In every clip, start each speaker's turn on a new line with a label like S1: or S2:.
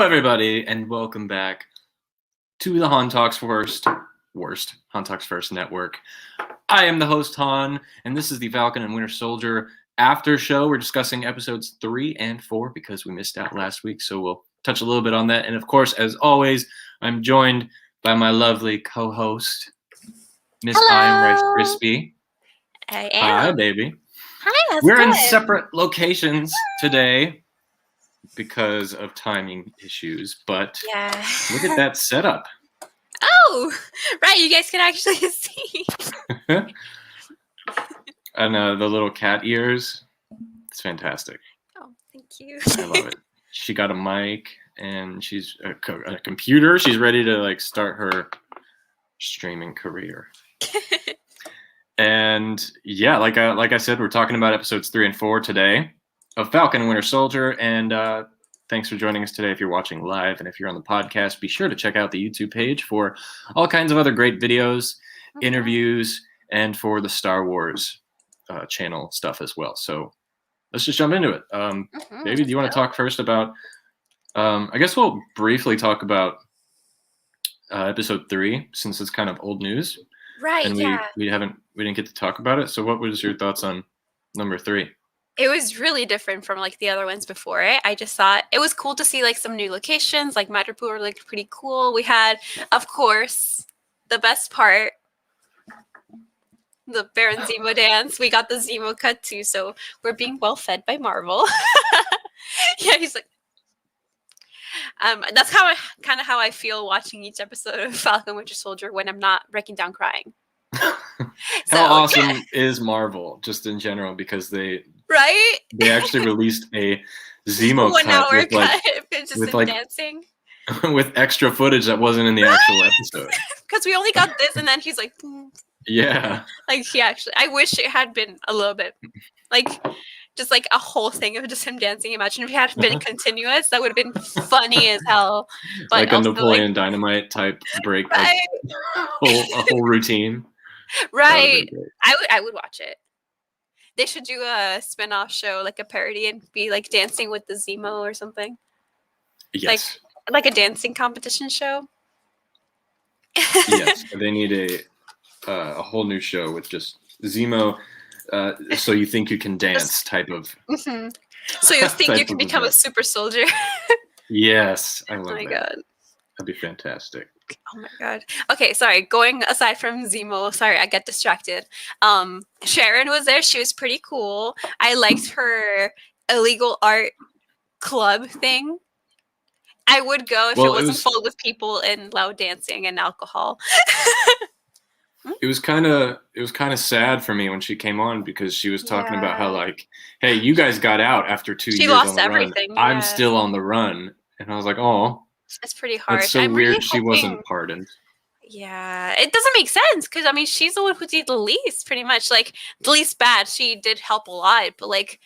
S1: everybody, and welcome back to the Han Talks Han Talks First Network. I am the host, Han, and this is the Falcon and Winter Soldier after show. We're discussing episodes 3 and 4 because we missed out last week, so we'll touch a little bit on that. And of course, as always, I'm joined by my lovely co-host, Miss I Am Rice Crispy.
S2: I am.
S1: Hi, baby.
S2: Hi,
S1: We're in separate locations today because of timing issues, but look at that setup.
S2: Oh, right. You guys can actually see.
S1: And the little cat ears. It's fantastic.
S2: Oh, thank you.
S1: I love it. She got a mic and she's a computer. She's ready to start her streaming career. And yeah, like I said, we're talking about episodes 3 and 4 today of Falcon and Winter Soldier. And thanks for joining us today if you're watching live. And if you're on the podcast, be sure to check out the YouTube page for all kinds of other great videos, interviews, and for the Star Wars channel stuff as well. So let's just jump into it. Baby, do you want to talk first about, I guess we'll briefly talk about episode 3 since it's kind of old news.
S2: Right,
S1: and we didn't get to talk about it. So what was your thoughts on number 3?
S2: It was really different from the other ones before it. I just thought it was cool to see some new locations. Madripoor looked pretty cool. We had, of course, the best part, the Baron Zemo dance. We got the Zemo cut too, so we're being well fed by Marvel. Yeah, he's like, that's kind of how I feel watching each episode of Falcon Winter Soldier when I'm not breaking down crying.
S1: How awesome is Marvel just in general, because they actually released a Zemo cut with dancing with extra footage that wasn't in the actual episode.
S2: Because we only got this, and then he's like,
S1: yeah,
S2: he actually. I wish it had been a little bit just a whole thing of just him dancing. Imagine if it had been continuous. That would have been funny as hell. But
S1: like a Napoleon Dynamite type break, a whole routine.
S2: Right. I would watch it. They should do a spin-off show, a parody, and be dancing with the Zemo or something.
S1: Yes.
S2: Like a dancing competition show.
S1: Yes. They need a whole new show with just Zemo. So you think you can dance type of.
S2: Mm-hmm. So you think you can become a super soldier.
S1: Yes, I love that.
S2: Oh my god,
S1: that'd be fantastic.
S2: Oh my god. Okay, sorry. Going aside from Zemo, sorry, I get distracted. Sharon was there. She was pretty cool. I liked her illegal art club thing. I would go if it wasn't full with people and loud dancing and alcohol.
S1: It was kind of sad for me when she came on, because she was talking about how hey, you guys got out after 2 years on the run. I'm still on the run, and I was like, oh,
S2: it's pretty hard.
S1: It's so weird. Really she wasn't pardoned.
S2: Yeah, it doesn't make sense because she's the one who did the least, pretty much. The least bad. She did help a lot, but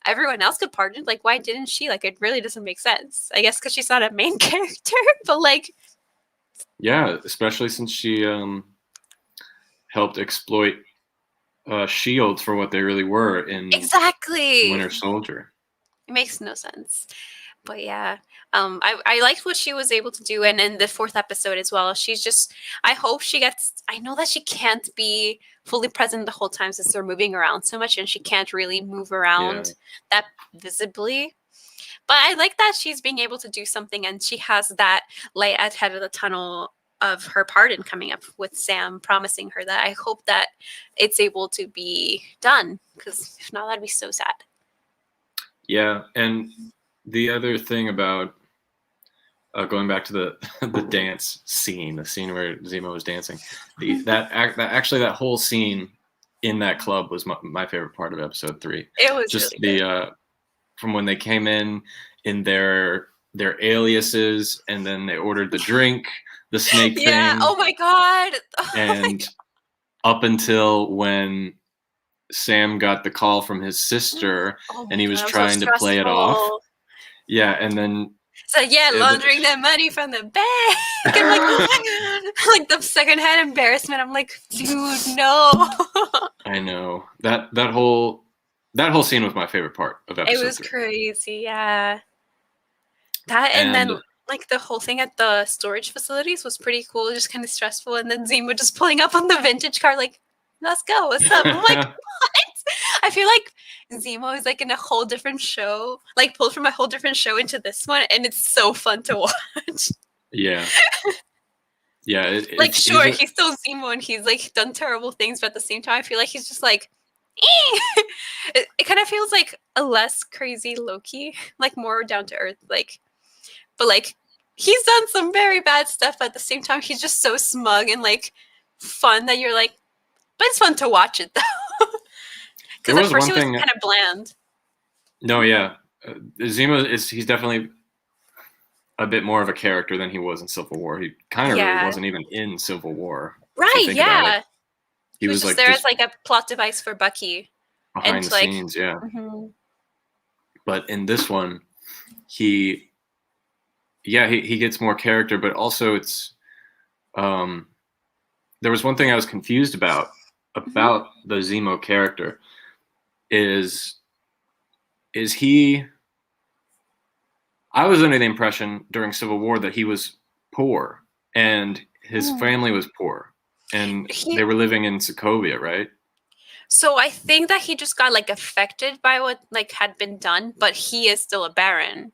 S2: everyone else got pardoned. Why didn't she? It really doesn't make sense. I guess because she's not a main character, but
S1: yeah, especially since she helped exploit shields for what they really were in Winter Soldier.
S2: It makes no sense. But yeah, I liked what she was able to do, and in the 4th episode as well. She's just, I hope she gets, I know that she can't be fully present the whole time since they're moving around so much, and she can't really move around that visibly. But I like that she's being able to do something, and she has that light at the head of the tunnel of her pardon coming up with Sam promising her that. I hope that it's able to be done, because if not, that'd be so sad.
S1: Yeah, and the other thing about going back to the dance scene, the scene where Zemo was dancing, that whole scene in that club was my favorite part of episode 3. It was just really good. From when they came in their aliases, and then they ordered the drink. The snake thing.
S2: Yeah, oh my god.
S1: And up until when Sam got the call from his sister, and he was trying to play it off. Yeah, and then
S2: so laundering that money from the bank. I'm oh my god. The secondhand embarrassment. I'm dude, no.
S1: I know. That whole scene was my favorite part of episode 3.
S2: It was crazy, yeah. That and then like the whole thing at the storage facilities was pretty cool, just kind of stressful. And then Zemo just pulling up on the vintage car, like, let's go, what's up? I'm like, what? I feel like Zemo is like in a whole different show, like pulled from a whole different show into this one, and it's so fun to watch.
S1: Yeah. Yeah.
S2: Like, sure, he's still Zemo and he's like done terrible things, but at the same time, I feel like he's just like, it kind of feels like a less crazy Loki, like more down to earth, like, but like he's done some very bad stuff. But at the same time, he's just so smug and like fun that you're like, but it's fun to watch it though. Because at first he was kind of bland.
S1: No, yeah, Zemo he's definitely a bit more of a character than he was in Civil War. He kind of really wasn't even in Civil War,
S2: right? Yeah.
S1: He was
S2: just
S1: like
S2: there as like a plot device for Bucky
S1: behind the scenes, yeah. Mm-hmm. But in this one, he gets more character, but also it's there was one thing I was confused about the Zemo character is he. I was under the impression during Civil War that he was poor and his family was poor. And they were living in Sokovia, right?
S2: So I think that he just got like affected by what like had been done, but he is still a baron.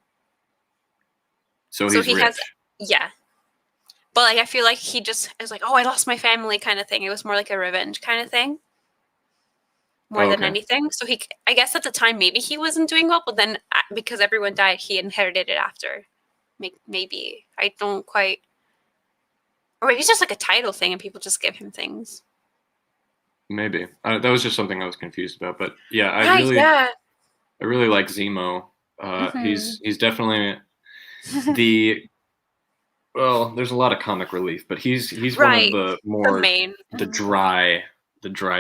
S1: So he rich.
S2: But like I feel like he just is like, oh, I lost my family kind of thing. It was more like a revenge kind of thing, more than anything. So I guess at the time maybe he wasn't doing well, but then because everyone died, he inherited it after. Maybe I don't quite. Or maybe it's just like a title thing and people just give him things.
S1: Maybe. That was just something I was confused about. But yeah, I really like Zemo. He's definitely there's a lot of comic relief, but he's one of the more the dry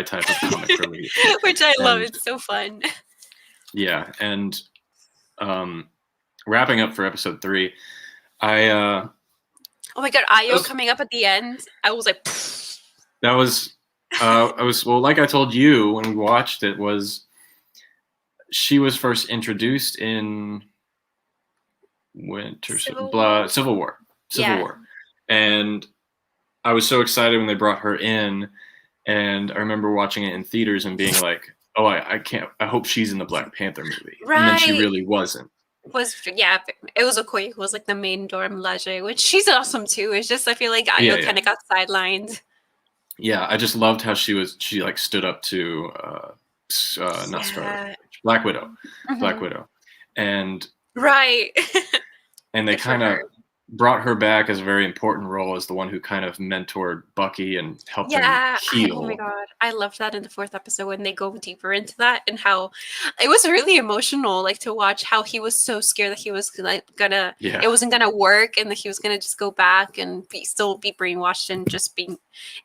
S1: type of comic relief.
S2: Which I love. It's so fun.
S1: Yeah, and wrapping up for episode 3,
S2: oh my god, Ayo coming up at the end. I was like, pfft.
S1: That was like I told you when we watched it, she was first introduced in Civil War. And I was so excited when they brought her in, and I remember watching it in theaters and being like, oh, I hope she's in the Black Panther movie. Right. And then she really wasn't.
S2: It was Okoye who was like the main Dora Milaje, which she's awesome too. It's just I feel like Ayo kind of got sidelined.
S1: Yeah, I just loved how she like stood up to not Scarlet, Black Widow, Black Widow, and and they kind of brought her back as a very important role as the one who kind of mentored Bucky and helped him heal.
S2: Oh my god, I loved that in the 4th episode when they go deeper into that and how it was really emotional, like to watch how he was so scared that he was it wasn't gonna work and that he was gonna just go back and still be brainwashed and just being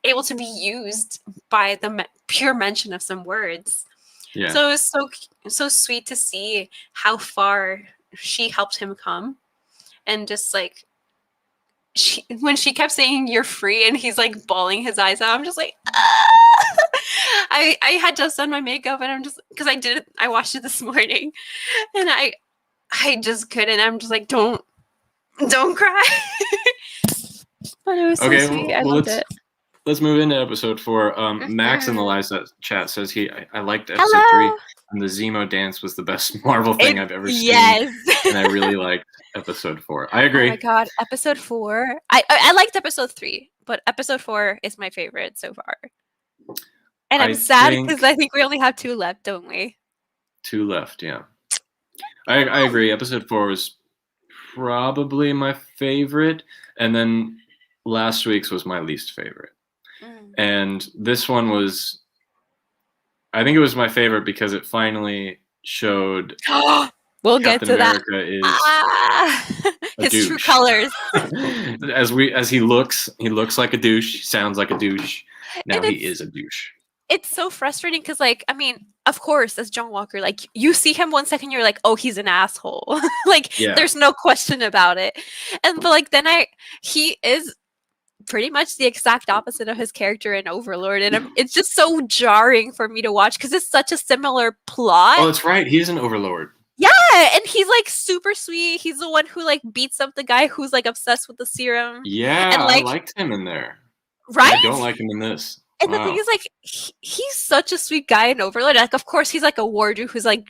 S2: able to be used by the pure mention of some words. Yeah. So it was so sweet to see how far she helped him come, and just like. When she kept saying you're free and he's like bawling his eyes out, I'm just like, ah! I had just done my makeup and I'm just because I watched it this morning and I just couldn't. I'm just like, don't cry. But it was so sweet. I loved it.
S1: Let's move into episode 4. Max in the live chat says I liked episode 3 and the Zemo dance was the best Marvel thing I've ever seen. Yes. And I really liked episode 4. I agree.
S2: Oh my god, episode 4. I liked episode 3, but episode 4 is my favorite so far. And I'm sad because I think we only have 2 left, don't we?
S1: 2 left, yeah. I agree. Episode 4 was probably my favorite, and then last week's was my least favorite. And this one was, I think it was my favorite because it finally showed
S2: we'll
S1: Captain
S2: get to
S1: America
S2: that.
S1: Is
S2: his true colors.
S1: as he looks like a douche, he sounds like a douche. Now he is a douche.
S2: It's so frustrating because, like, I mean, of course, as John Walker, like, you see him 1 second, you're like, oh, he's an asshole. There's no question about it. And but like then he is pretty much the exact opposite of his character in Overlord, and it's just so jarring for me to watch because it's such a similar plot.
S1: Oh, that's right. He's an Overlord.
S2: Yeah, and he's like super sweet. He's the one who like beats up the guy who's like obsessed with the serum.
S1: Yeah,
S2: And
S1: I
S2: like,
S1: liked him in there.
S2: right?
S1: I don't like him in this.
S2: And the thing
S1: Wow.
S2: is, like, he's such a sweet guy in Overlord. Like, of course, he's like a warder who's like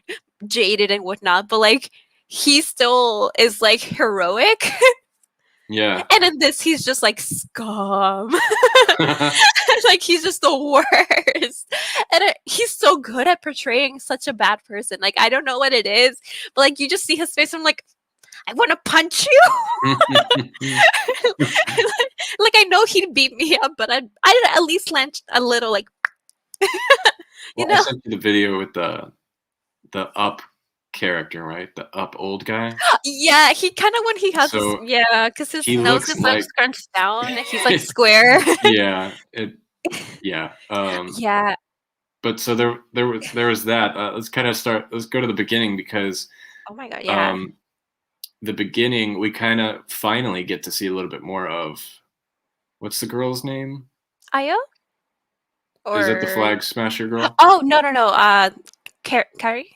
S2: jaded and whatnot, but like, he still is like heroic.
S1: Yeah.
S2: And in this, he's just like scum. Like, he's just the worst. And he's so good at portraying such a bad person. Like, I don't know what it is, but like, you just see his face. And I'm like, I want to punch you. Like, I know he'd beat me up, but I'd at least land a little, like, you
S1: Well, I
S2: know.
S1: sent you the video with the Up character, right? The Up old guy.
S2: Yeah, he kind of when he has
S1: So
S2: because his
S1: he
S2: nose
S1: looks
S2: is like
S1: like
S2: scrunched down. He's like square.
S1: yeah, yeah.
S2: Yeah.
S1: But so there was that. Let's kind of start. Let's go to the beginning because
S2: Oh my god. Yeah.
S1: the beginning we kind of finally get to see a little bit more of what's the girl's name?
S2: Aya?
S1: Is it the
S2: Or
S1: Flag Smasher girl?
S2: oh no. Carrie.
S1: Kari?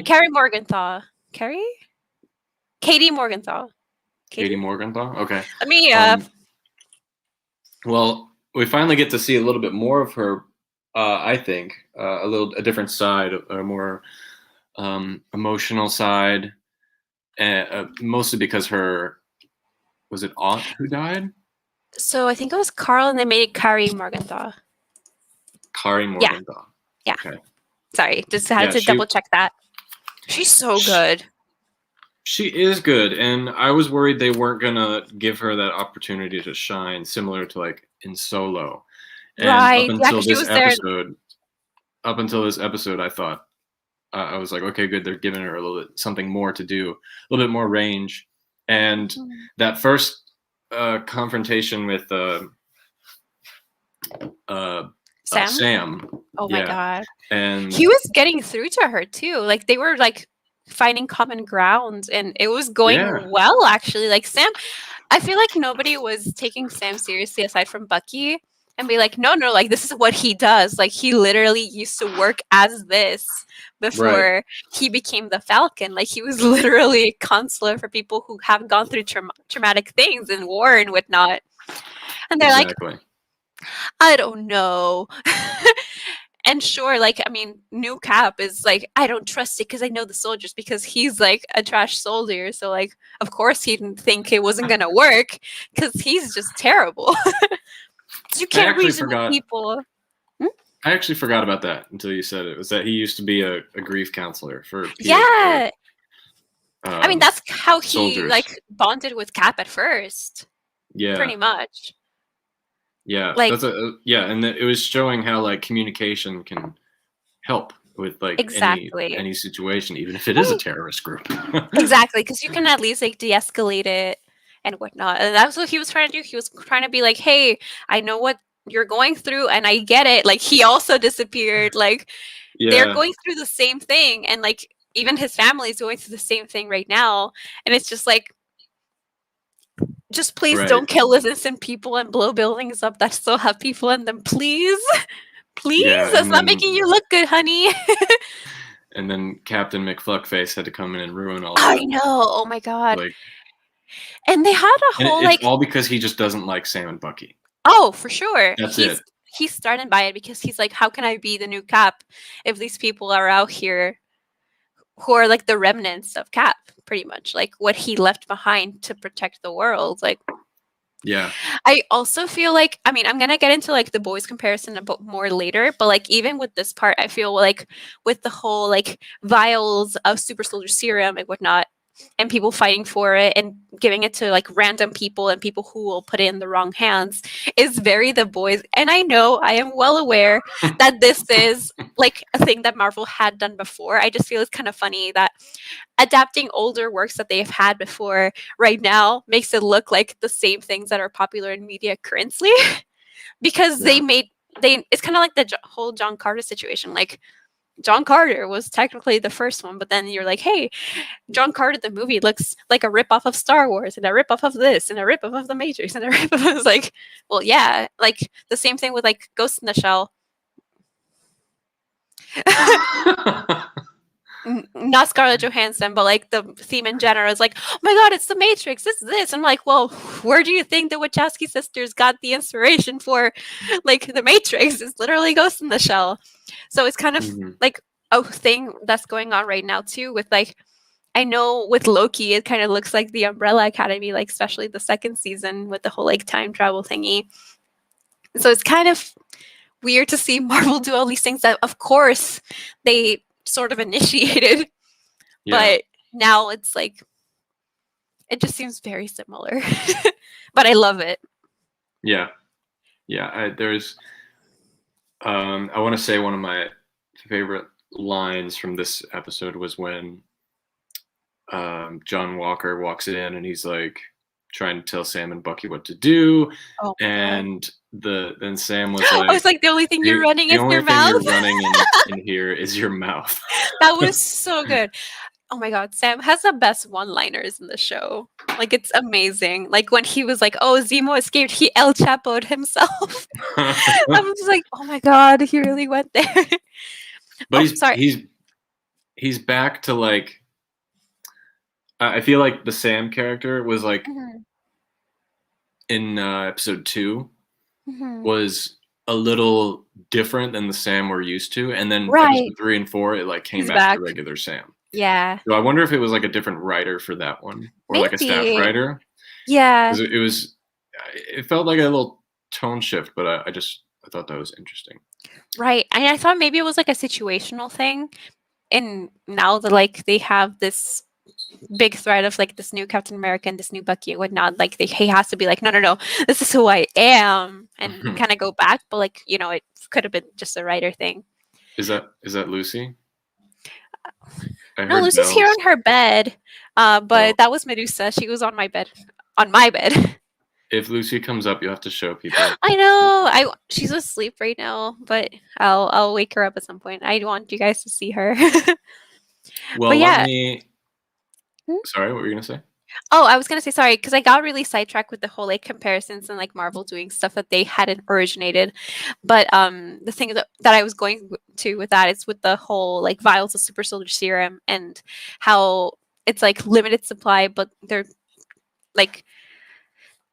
S2: Carrie Morgenthau. Carrie. Katie Morgenthau.
S1: Katie Morgenthau? Okay.
S2: Let me.
S1: Well, we finally get to see a little bit more of her. I think a different side, a more emotional side, mostly because was it aunt who died?
S2: So I think it was Carl, and they made Carrie Morgenthau.
S1: Kari Morgenthau.
S2: Yeah.
S1: Okay.
S2: Sorry, just had to double check that. She's so good.
S1: She is good, and I was worried they weren't gonna give her that opportunity to shine, similar to like in Solo. And
S2: Right.
S1: up until this episode, I thought I was like, okay, good. They're giving her a little bit something more to do, a little bit more range. And that first confrontation with Sam.
S2: Oh my god.
S1: And
S2: he was getting through to her too. Like they were like finding common ground, and it was going well actually. Like Sam, I feel like nobody was taking Sam seriously aside from Bucky, and be like, no, like this is what he does. Like he literally used to work as this before he became the Falcon. Like he was literally a counselor for people who have gone through traumatic things in war and whatnot. And they're like, I don't know. And sure, like, I mean, new Cap is like, I don't trust it because I know the soldiers, because he's like a trash soldier. So, like, of course he didn't think it wasn't going to work because he's just terrible. So you can't reason with people.
S1: I actually forgot about that until you said it. Was that he used to be a grief counselor for people.
S2: Yeah. I mean, that's how he
S1: soldiers.
S2: Like bonded with Cap at first.
S1: Yeah.
S2: Pretty much.
S1: Yeah,
S2: like,
S1: and it was showing how like communication can help with like any situation, even if it is a terrorist group.
S2: Exactly, because you can at least like de-escalate it and whatnot. And that's what he was trying to do. He was trying to be like, hey, I know what you're going through, and I get it. Like he also disappeared. Like they're going through the same thing, and like even his family is going through the same thing right now. And it's just like, just please don't kill innocent people and blow buildings up that still have people in them. Please. Please. Yeah, that's not making you look good, honey.
S1: And then Captain McFluckface had to come in and ruin all
S2: that. I know. Oh my god.
S1: Like,
S2: and they had a whole
S1: it's all because he just doesn't like Sam and Bucky.
S2: Oh, for sure.
S1: That's it.
S2: He's starting by it because he's like, how can I be the new Cap if these people are out here who are like the remnants of Cap, pretty much, like what he left behind to protect the world. Like,
S1: yeah.
S2: I also feel like, I mean, I'm gonna get into like the boys comparison a bit more later, but like even with this part, I feel like with the whole like vials of super soldier serum and whatnot, and people fighting for it and giving it to like random people and people who will put it in the wrong hands is very the boys. And I know, I am well aware that this is like a thing that Marvel had done before. I just feel it's kind of funny that adapting older works that they've had before right now makes it look like the same things that are popular in media currently. Because it's kind of like the whole John Carter situation. Like, John Carter was technically the first one, but then you're like, hey, John Carter, the movie, looks like a ripoff of Star Wars and a ripoff of this and a ripoff of The Matrix and a ripoff of like, well, yeah, like the same thing with like Ghost in the Shell. not Scarlett Johansson, but like the theme in general is like, oh my god, it's the Matrix, it's this. I'm like, well, where do you think the Wachowski sisters got the inspiration for like the Matrix? It's literally Ghost in the Shell. So it's kind of like a thing that's going on right now too with like, I know with Loki, it kind of looks like the Umbrella Academy, like especially the second season with the whole like time travel thingy. So it's kind of weird to see Marvel do all these things that, of course, they sort of initiated, but now it's like it just seems very similar. But I love it.
S1: Yeah. There's I want to say one of my favorite lines from this episode was when John Walker walks in and he's like trying to tell Sam and Bucky what to do, and then Sam was like,
S2: I was like, the only thing you're running is your mouth.
S1: You're running in here is your mouth.
S2: That was so good. Oh my god, Sam has the best one-liners in the show. Like, it's amazing. Like when he was like, "Oh, Zemo escaped. He El Chapo'd himself." I was like, "Oh my god, he really went there."
S1: But he's back to like. I feel like the Sam character was like in episode 2 was a little different than the Sam we're used to, and then episode 3 and 4 it like came back to regular Sam.
S2: Yeah.
S1: So I wonder if it was like a different writer for that one, or like a staff writer.
S2: Yeah.
S1: It felt like a little tone shift, but I thought that was interesting.
S2: Right, and I thought maybe it was like a situational thing, and now that like they have this big threat of like this new Captain America and this new Bucky and whatnot, like he has to be like, no, this is who I am, and kind of go back. But like, you know, it could have been just a writer thing.
S1: Is that Lucy?
S2: No, Lucy's here on her bed, but that was Medusa. She was on my bed. If
S1: Lucy comes up, you have to show people.
S2: I know. She's asleep right now, but I'll wake her up at some point. I want you guys to see her.
S1: Well, let me. Sorry, what were you gonna say?
S2: Oh, I was gonna say sorry because I got really sidetracked with the whole like comparisons and like Marvel doing stuff that they hadn't originated. But the thing that I was going to with that is with the whole like vials of super soldier serum and how it's like limited supply, but they're like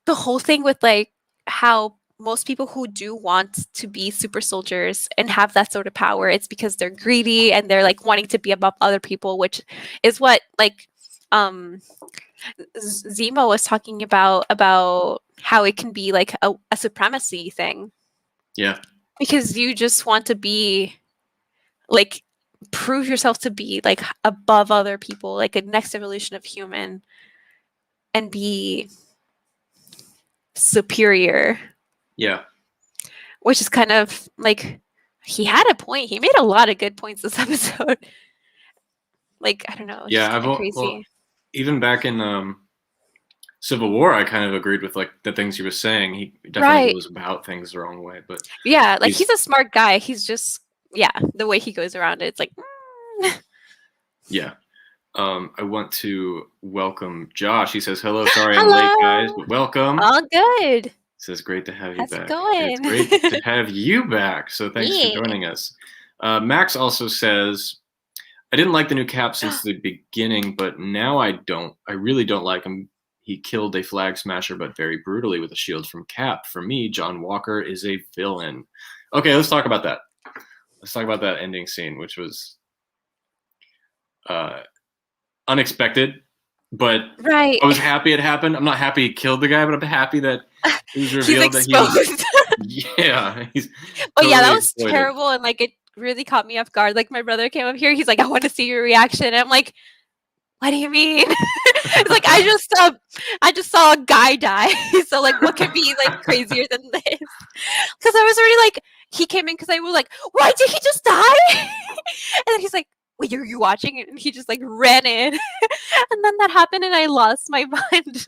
S2: the whole thing with like how most people who do want to be super soldiers and have that sort of power, it's because they're greedy and they're like wanting to be above other people, which is what like Zemo was talking about how it can be like a supremacy thing.
S1: Yeah.
S2: Because you just want to be like prove yourself to be like above other people, like a next evolution of human, and be superior.
S1: Yeah.
S2: Which is kind of like he had a point. He made a lot of good points this episode. Like, I don't know.
S1: Yeah,
S2: crazy.
S1: Well, even back in Civil War, I kind of agreed with like the things he was saying. He definitely goes about things the wrong way, but
S2: yeah, like he's a smart guy. He's just the way he goes around it, it's like
S1: yeah. I want to welcome Josh. He says hello. Sorry I'm late, guys, but welcome.
S2: All good.
S1: He says great to have you
S2: How's
S1: back.
S2: It going?
S1: It's great to have you back. So thanks for joining us. Max also says, I didn't like the new Cap since the beginning, but now I don't. I really don't like him. He killed a flag smasher, but very brutally with a shield from Cap. For me, John Walker is a villain. Okay, let's talk about that. Let's talk about that ending scene, which was unexpected, but I was happy it happened. I'm not happy he killed the guy, but I'm happy that it was revealed that he was. Yeah.
S2: That was terrible, and like it really caught me off guard. Like my brother came up here, he's like, I want to see your reaction. And I'm like, what do you mean? It's like I just saw a guy die. So like what could be like crazier than this? Because I was already like, he came in because I was like, why did he just die? And then he's like, wait, are you watching it? And he just like ran in. And then that happened and I lost my mind.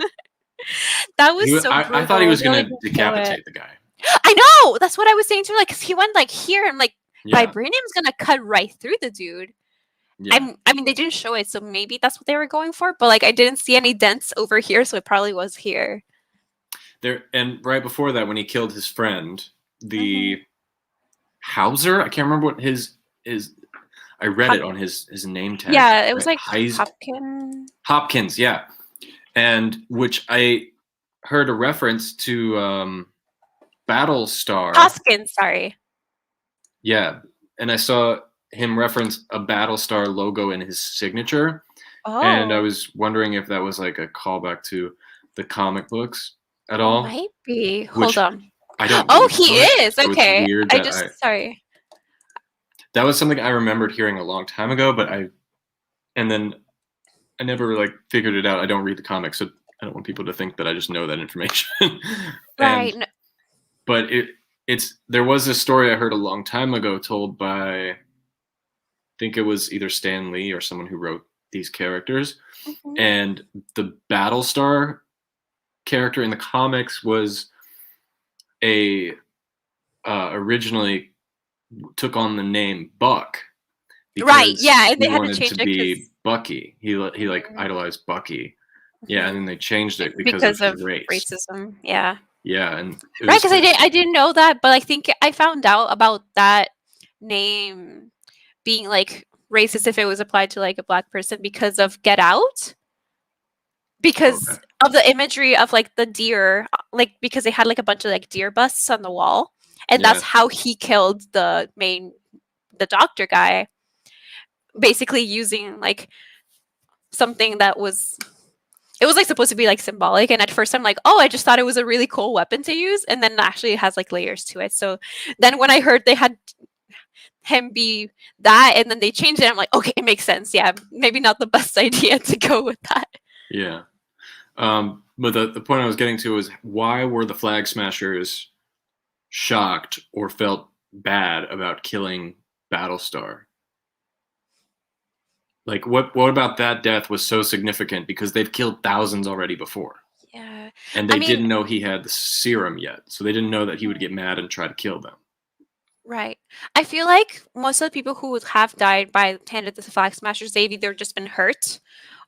S2: That was so brutal.
S1: I thought he was gonna decapitate the guy.
S2: I know, that's what I was saying too. Like, cause he went like here and like vibranium's gonna cut right through the dude. Yeah. I mean, they didn't show it, so maybe that's what they were going for. But like, I didn't see any dents over here, so it probably was here.
S1: There and right before that, when he killed his friend, the Hauser, I can't remember what his. I read it on his name tag.
S2: Yeah, it was like
S1: Heis-
S2: Hopkins.
S1: Hopkins, yeah. And which I heard a reference to Battlestar.
S2: Hoskins, sorry.
S1: Yeah. And I saw him reference a Battlestar logo in his signature.
S2: Oh.
S1: And I was wondering if that was like a callback to the comic books at all.
S2: Might be.
S1: Which
S2: Hold on.
S1: I don't.
S2: Oh,
S1: read
S2: he
S1: comics,
S2: is.
S1: so
S2: Okay.
S1: It's weird that
S2: sorry.
S1: That was something I remembered hearing a long time ago, but then I never like figured it out. I don't read the comics, so I don't want people to think that I just know that information.
S2: Right.
S1: But there was a story I heard a long time ago told by, I think it was either Stan Lee or someone who wrote these characters.
S2: Mm-hmm.
S1: And the Battlestar character in the comics was originally took on the name Buck.
S2: Right, yeah, and they
S1: he
S2: had to
S1: wanted
S2: change
S1: to
S2: it
S1: be Bucky. He like idolized Bucky. Yeah, and then they changed it because of his race.
S2: Racism. Yeah.
S1: Yeah, and
S2: right, because I didn't know that, but I think I found out about that name being like racist if it was applied to like a black person because of Get Out. Because of the imagery of like the deer, like because they had like a bunch of like deer busts on the wall, and that's how he killed the doctor guy, basically using like something that was like supposed to be like symbolic. And at first I'm like, oh, I just thought it was a really cool weapon to use, and then actually it has like layers to it. So then when I heard they had him be that and then they changed it, I'm like, okay, it makes sense. Yeah, maybe not the best idea to go with that.
S1: Yeah. But the point I was getting to was, why were the Flag Smashers shocked or felt bad about killing Battlestar? Like, what about that death was so significant? Because they've killed thousands already before.
S2: Yeah.
S1: And they didn't know he had the serum yet. So they didn't know that he would get mad and try to kill them.
S2: Right. I feel like most of the people who have died by the hand of the Flag Smashers, they've either just been hurt,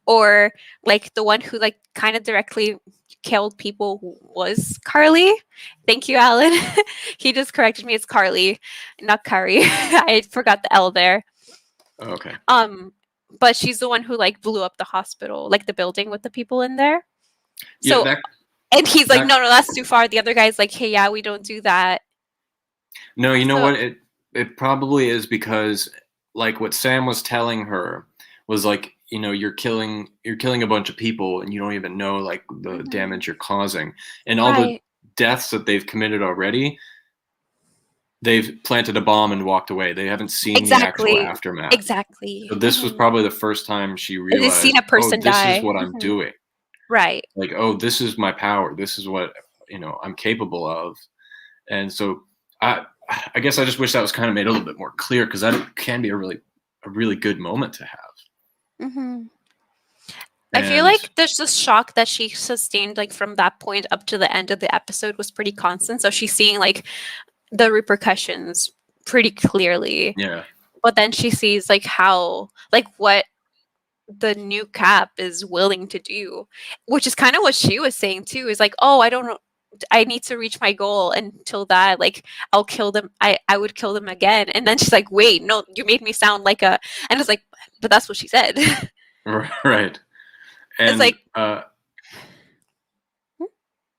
S2: or like the one who like kind of directly killed people was Carly. Thank you, Alan. He just corrected me. It's Carly, not Carrie. I forgot the L there.
S1: Okay.
S2: But she's the one who like blew up the hospital, like the building with the people in there. So, and he's like, no, that's too far. The other guy's like, hey, yeah, we don't do that.
S1: No, you know what? It probably is because like what Sam was telling her was like, you're killing a bunch of people and you don't even know like the damage you're causing, and all the deaths that they've committed already. They've planted a bomb and walked away. They haven't seen the actual aftermath.
S2: Exactly.
S1: So this was probably the first time she realized,
S2: seen a person
S1: this
S2: die.
S1: is what I'm doing.
S2: Right.
S1: Like, oh, this is my power. This is what, I'm capable of. And so I guess I just wish that was kind of made a little bit more clear, because that can be a really good moment to have.
S2: Mm-hmm. I feel like there's this shock that she sustained like from that point up to the end of the episode was pretty constant. So she's seeing like the repercussions pretty clearly.
S1: Yeah.
S2: But then she sees like how, like what the new Cap is willing to do, which is kind of what she was saying too, is like, oh, I don't know, I need to reach my goal. Until that, like, I'll kill them. I would kill them again. And then she's like, wait, no, you made me sound like a, and it's like, but that's what she said.
S1: Right. And
S2: it's like,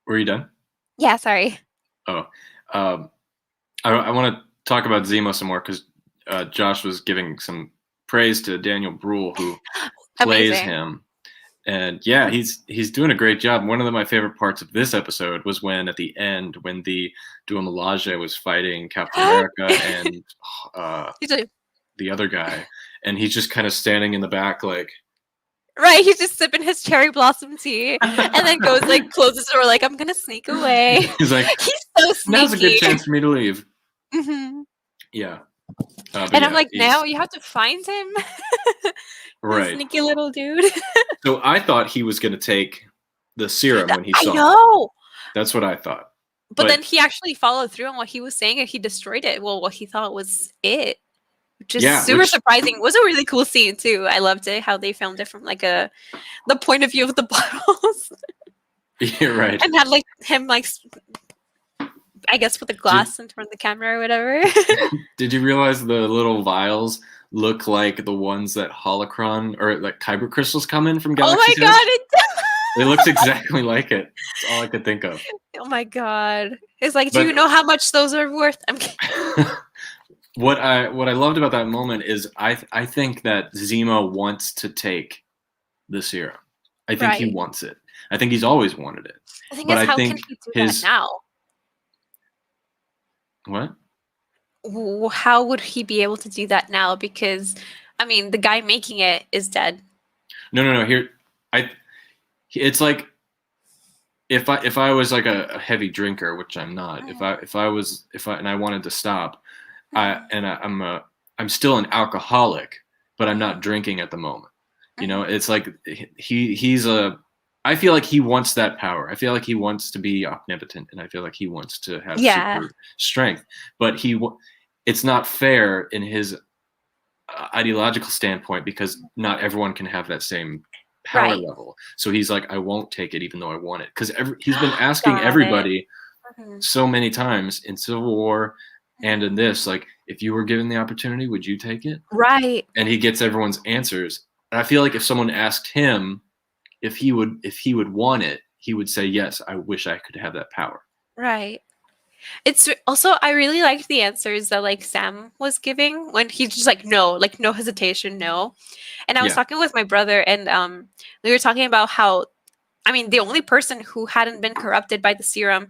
S1: were you done?
S2: Yeah, sorry.
S1: Oh, I want to talk about Zemo some more, because Josh was giving some praise to Daniel Bruhl, who plays him. And yeah, he's doing a great job. One of my favorite parts of this episode was when at the end, when the Dua Milaje was fighting Captain America and the other guy, and he's just kind of standing in the back like,
S2: right, he's just sipping his cherry blossom tea, and then goes like, closes the door like, I'm gonna sneak away.
S1: He's like,
S2: he's so sneaky.
S1: Now's a good chance for me to leave.
S2: Mm-hmm.
S1: Yeah.
S2: And I'm like, now you have to find him.
S1: Right.
S2: Sneaky little dude.
S1: So I thought he was going to take the serum when he saw it.
S2: I know.
S1: That's what I thought.
S2: But then he actually followed through on what he was saying, and he destroyed it. Well, what he thought was it. Which is super surprising. It was a really cool scene too. I loved it, how they filmed it from like the point of view of the bottles.
S1: You're right.
S2: And had like him like, I guess, with a glass in front of the camera or whatever.
S1: Did you realize the little vials look like the ones that holocron or like kyber crystals come in from
S2: Oh my
S1: Galaxy's
S2: god,
S1: Edge.
S2: it
S1: It looks exactly like it. That's all I could think of.
S2: Oh my god. It's like, do
S1: But
S2: you know how much those are worth? I'm kidding.
S1: what I loved about that moment is I think that Zemo wants to take the serum. I think he
S2: Right.
S1: wants it. I think he's always wanted it.
S2: The thing
S1: But
S2: is,
S1: I
S2: how
S1: think
S2: can he do
S1: his
S2: that now?
S1: what?
S2: How would he be able to do that now? Because, I mean, the guy making it is dead.
S1: No. Here, it's like if I was like a heavy drinker, which I'm not. If I wanted to stop, I'm still an alcoholic, but I'm not drinking at the moment. You know, it's like he's a. I feel like he wants that power. I feel like he wants to be omnipotent, and I feel like he wants to have super strength. But it's not fair in his ideological standpoint because not everyone can have that same power level. So he's like, I won't take it even though I want it. Because he's been asking everybody so many times in Civil War and in this, like, if you were given the opportunity, would you take it?
S2: Right.
S1: And he gets everyone's answers. And I feel like if someone asked him if he would want it, he would say, yes, I wish I could have that power.
S2: Right. It's also, I really liked the answers that like Sam was giving when he's just like no hesitation, no. And I was talking with my brother, and we were talking about how, I mean, the only person who hadn't been corrupted by the serum,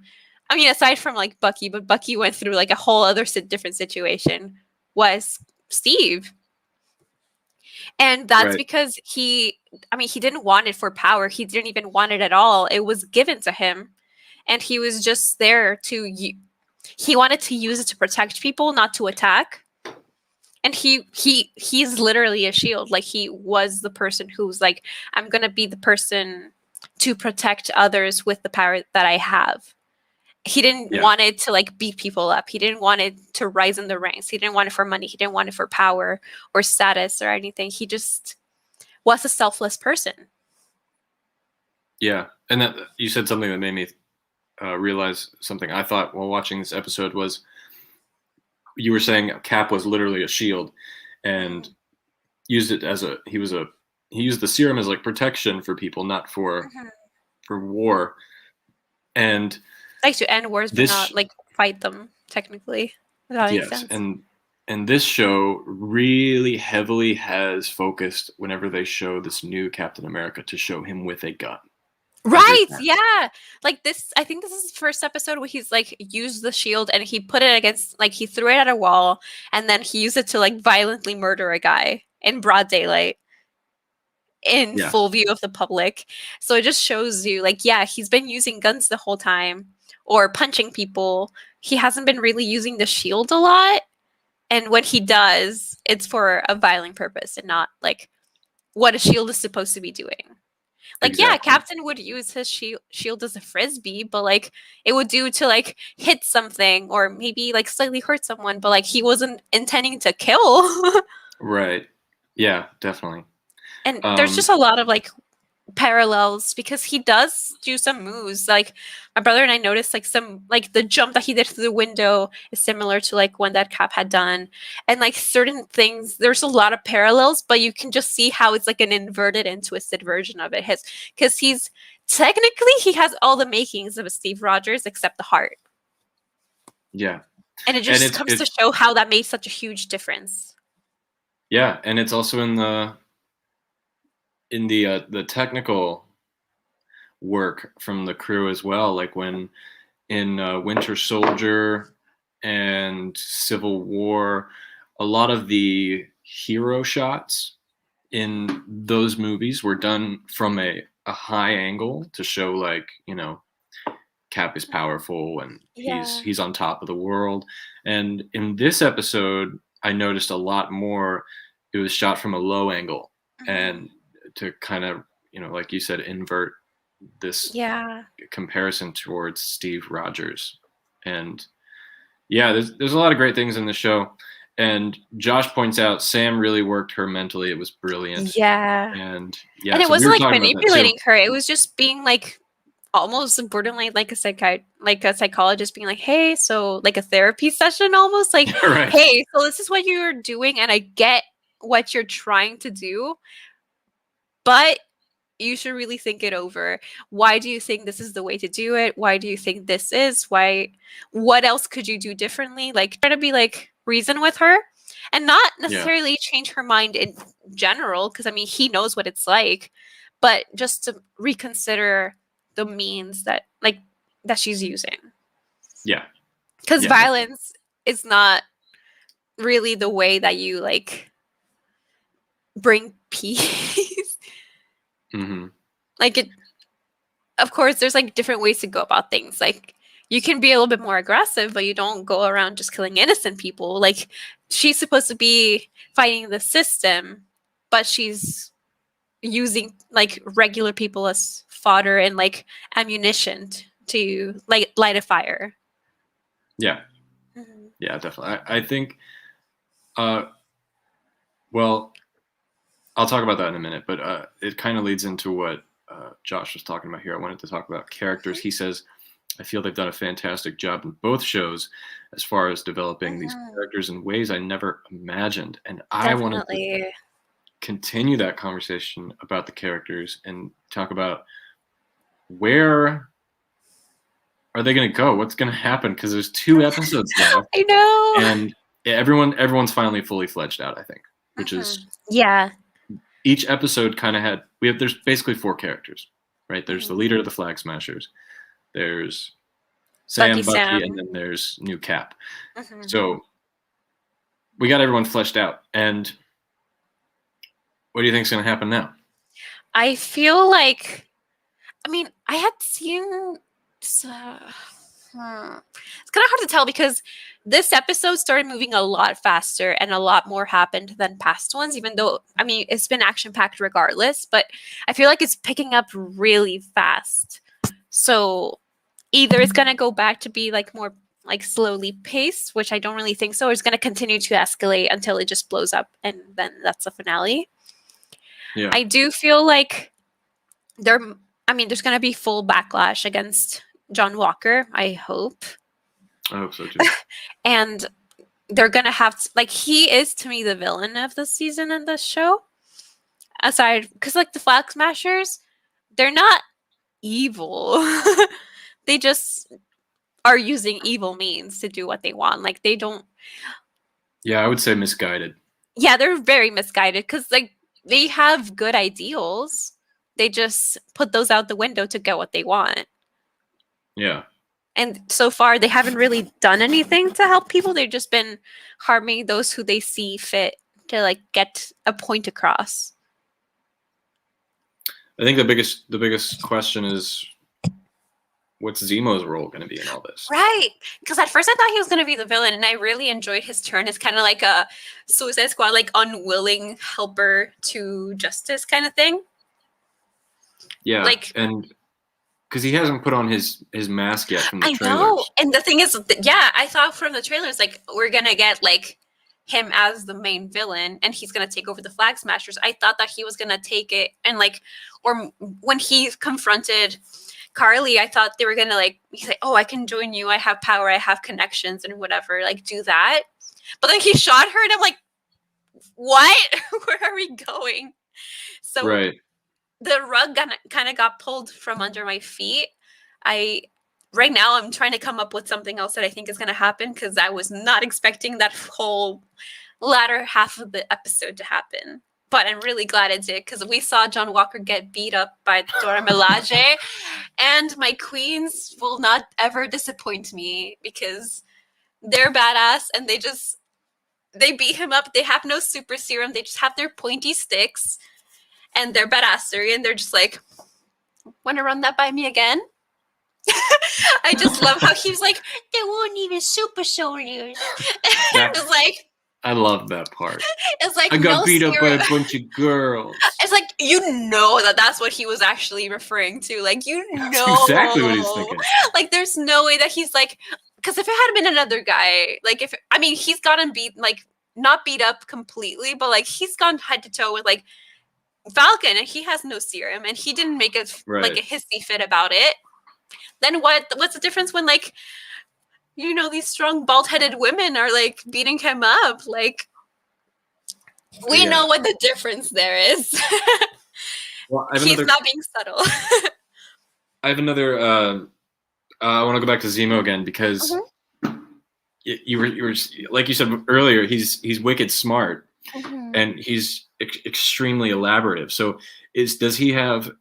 S2: I mean, aside from like Bucky, but Bucky went through like a whole other different situation, was Steve. And that's because he didn't want it for power. He didn't even want it at all. It was given to him. And he was just there he wanted to use it to protect people, not to attack. And he's literally a shield. Like, he was the person who's like, I'm going to be the person to protect others with the power that I have. He didn't want it to like beat people up. He didn't want it to rise in the ranks. He didn't want it for money. He didn't want it for power or status or anything. He just was a selfless person.
S1: Yeah. And that you said something that made me realize something I thought while watching this episode was, you were saying Cap was literally a shield and used it as he used the serum as like protection for people, not for war. And
S2: like to end wars, but not like fight them technically. That makes sense.
S1: And this show really heavily has focused whenever they show this new Captain America to show him with a gun.
S2: Right, yeah. Like this, I think this is the first episode where he's like used the shield and he put it against, like he threw it at a wall and then he used it to like violently murder a guy in broad daylight in full view of the public. So it just shows you like, yeah, he's been using guns the whole time or punching people. He hasn't been really using the shield a lot. And when he does, it's for a violent purpose and not like what a shield is supposed to be doing. Like, yeah, Captain would use his shield as a frisbee, but like it would do to like hit something or maybe like slightly hurt someone, but like he wasn't intending to kill.
S1: Right. Yeah, definitely.
S2: And there's just a lot of like parallels because he does do some moves. Like my brother and I noticed like some like the jump that he did through the window is similar to like one that Cap had done, and like certain things there's a lot of parallels, but you can just see how it's like an inverted and twisted version of it. Because he's technically he has all the makings of a Steve Rogers except the heart.
S1: Yeah,
S2: and it just comes to show how that made such a huge difference.
S1: Yeah, and it's also in the technical work from the crew as well. Like when in Winter Soldier and Civil War, a lot of the hero shots in those movies were done from a high angle to show like, you know, Cap is powerful and he's on top of the world. And in this episode, I noticed a lot more. It was shot from a low angle and to kind of, you know, like you said, invert this comparison towards Steve Rogers. And yeah, there's a lot of great things in the show. And Josh points out Sam really worked her mentally. It was brilliant.
S2: Yeah.
S1: And
S2: it wasn't like manipulating her. It was just being like almost borderline like a psychologist being like, hey, so like a therapy session almost like, hey, so this is what you're doing and I get what you're trying to do, but you should really think it over. Why do you think this is the way to do it? Why do you think this is? What else could you do differently? Like, try to be like reason with her and not necessarily change her mind in general, because I mean, he knows what it's like, but just to reconsider the means that she's using.
S1: Yeah.
S2: Because violence is not really the way that you like bring peace.
S1: Mm-hmm.
S2: Like, it, of course, there's like different ways to go about things. Like, you can be a little bit more aggressive, but you don't go around just killing innocent people. Like, she's supposed to be fighting the system, but she's using like regular people as fodder and like ammunition to like light a fire.
S1: Yeah.
S2: Mm-hmm.
S1: Yeah, definitely. I think, well, I'll talk about that in a minute, but it kind of leads into what Josh was talking about here. I wanted to talk about characters. He says, I feel they've done a fantastic job in both shows as far as developing these characters in ways I never imagined. And I wanted to continue that conversation about the characters and talk about where are they going to go? What's going to happen? Because there's 2 episodes left.
S2: I know.
S1: And everyone's finally fully fledged out, I think, which is each episode kind of had there's basically 4 characters, right? There's the leader of the Flag Smashers, there's Bucky, and then there's new Cap. So we got everyone fleshed out. And what do you think is going to happen now?
S2: I feel like, I mean, I had seen. It's kind of hard to tell because this episode started moving a lot faster and a lot more happened than past ones, even though, I mean, it's been action-packed regardless, but I feel like it's picking up really fast. So either it's going to go back to be like more like slowly paced, which I don't really think so, or it's going to continue to escalate until it just blows up and then that's the finale. Yeah. I do feel like there's going to be full backlash against John Walker, I hope.
S1: I hope so too.
S2: And they're going to have he is to me the villain of the season in this show. Aside, because like the Flag Smashers, they're not evil. They just are using evil means to do what they want. Like they don't.
S1: Yeah, I would say misguided.
S2: Yeah, they're very misguided because like they have good ideals. They just put those out the window to get what they want.
S1: Yeah.
S2: And so far, they haven't really done anything to help people. They've just been harming those who they see fit to like get a point across.
S1: I think the biggest question is, what's Zemo's role going to be in all this?
S2: Right. Because at first I thought he was going to be the villain, and I really enjoyed his turn as kind of like a Suicide Squad, like unwilling helper to justice kind of thing.
S1: Yeah. Like, and because he hasn't put on his mask yet from the trailers. I know.
S2: And the thing is, I thought from the trailers, like, we're going to get, like, him as the main villain, and he's going to take over the Flag Smashers. I thought that he was going to take it, and, like, or when he confronted Carly, I thought they were going to, like, he's like, oh, I can join you. I have power. I have connections and whatever. Like, do that. But then he shot her, and I'm like, what? Where are we going? So
S1: right.
S2: The rug kind of got pulled from under my feet. Right now I'm trying to come up with something else that I think is going to happen because I was not expecting that whole latter half of the episode to happen. But I'm really glad it did because we saw John Walker get beat up by Dora Milaje, and my queens will not ever disappoint me because they're badass and they beat him up. They have no super serum. They just have their pointy sticks. And they're badassery, and they're just like, want to run that by me again? I just love how he was like, they weren't even super soldiers. And it was like,
S1: I love that part.
S2: It's like,
S1: I got beat up by a bunch of girls.
S2: It's like, that's what he was actually referring to. Like,
S1: That's exactly what he's thinking.
S2: Like, there's no way that he's like, because if it had been another guy, like, he's gotten beat, like, not beat up completely, but like, he's gone head to toe with like, Falcon, and he has no serum, and he didn't make like a hissy fit about it. Then what's the difference when like these strong bald-headed women are like beating him up? Like We
S1: Yeah.
S2: know what the difference there is.
S1: Well, I have
S2: He's
S1: another.
S2: not being subtle.
S1: I have another. I want to go back to Zemo again because you were like you said earlier. He's wicked smart and he's extremely elaborative. So does he have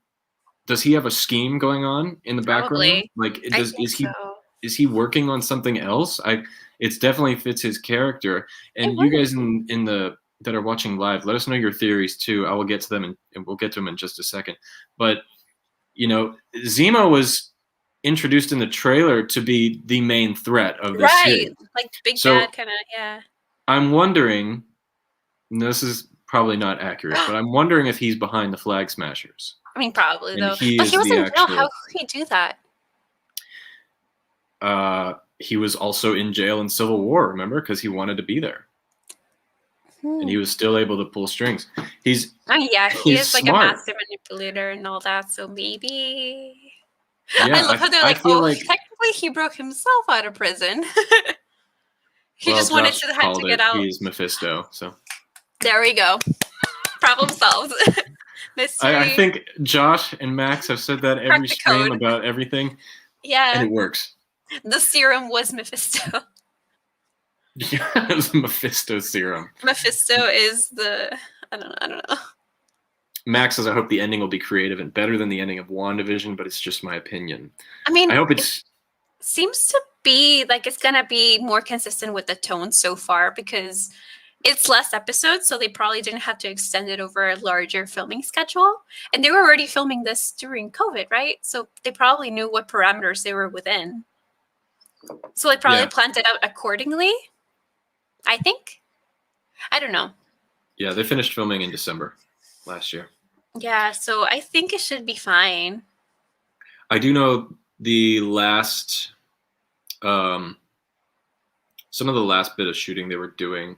S1: a scheme going on in the background?
S2: Probably.
S1: Like
S2: I think so.
S1: is he working on something else? It's definitely fits his character. And
S2: It
S1: you
S2: would.
S1: guys in the that are watching live, let us know your theories too. I will get to them and we'll get to them in just a second. But Zemo was introduced in the trailer to be the main threat of this series.
S2: Like big
S1: So
S2: bad kind of, yeah.
S1: I'm wondering, and this is probably not accurate, but I'm wondering if he's behind the Flag Smashers.
S2: I mean, probably
S1: And
S2: though.
S1: he
S2: But
S1: is
S2: he was
S1: the
S2: in jail. How
S1: actual.
S2: could he do that?
S1: He was also in jail in Civil War, remember? Because he wanted to be there. And he was still able to pull strings. He's
S2: I mean, yeah, he
S1: he's
S2: is like
S1: smart.
S2: a master manipulator and all that. So maybe.
S1: Yeah,
S2: I love how they're
S1: I
S2: like,
S1: feel
S2: oh,
S1: like
S2: technically he broke himself out of prison. He just wanted
S1: Josh
S2: had
S1: called
S2: to get
S1: it.
S2: out.
S1: He's Mephisto. So
S2: There we go. Problem solved. Mystery.
S1: I think Josh and Max have said that every
S2: the
S1: stream
S2: code.
S1: about everything, and
S2: Yeah,
S1: it works.
S2: the serum was Mephisto.
S1: It was Mephisto serum.
S2: Mephisto is the I don't know.
S1: Max says, I hope the ending will be creative and better than the ending of WandaVision, but it's just my opinion.
S2: I mean,
S1: I hope it's.
S2: seems to be like it's gonna be more consistent with the tone so far because it's less episodes, so they probably didn't have to extend it over a larger filming schedule. And they were already filming this during COVID, right? So they probably knew what parameters they were within. So they probably planned it out accordingly, I think. I don't know.
S1: Yeah, they finished filming in December last year.
S2: Yeah, so I think it should be fine.
S1: I do know the last, some of the last bit of shooting they were doing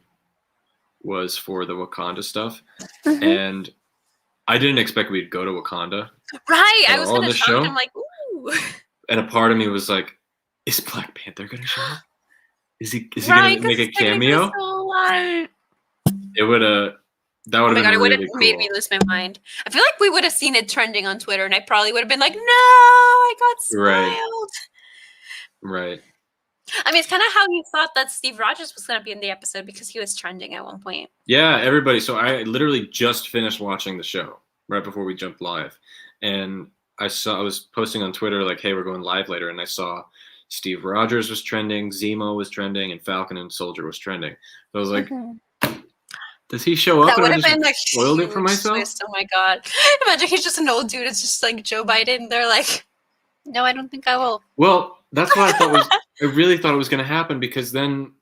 S1: was for the Wakanda stuff, and I didn't expect we'd go to Wakanda.
S2: Right, I was
S1: on
S2: gonna
S1: this
S2: show.
S1: show.
S2: I'm like, ooh.
S1: And a part of me was like, is Black Panther gonna show up? Is he
S2: Right,
S1: gonna make a cameo? It would that would have been
S2: it would have
S1: really cool.
S2: made me lose my mind. I feel like we would have seen it trending on Twitter, and I probably would have been like, "No, I got spoiled."
S1: Right.
S2: I mean, it's kind of how you thought that Steve Rogers was going to be in the episode because he was trending at one point.
S1: Yeah, everybody. So I literally just finished watching the show right before we jumped live, and I was posting on Twitter like, "Hey, we're going live later," and I saw Steve Rogers was trending, Zemo was trending, and Falcon and Soldier was trending. So I was like, does he show up?
S2: That
S1: and
S2: would
S1: I
S2: have
S1: just
S2: been like
S1: spoiled it for myself.
S2: Twist. Oh my god! Imagine he's just an old dude. It's just like Joe Biden. They're like, "No, I don't think I will."
S1: Well, that's what I thought I really thought it was going to happen because then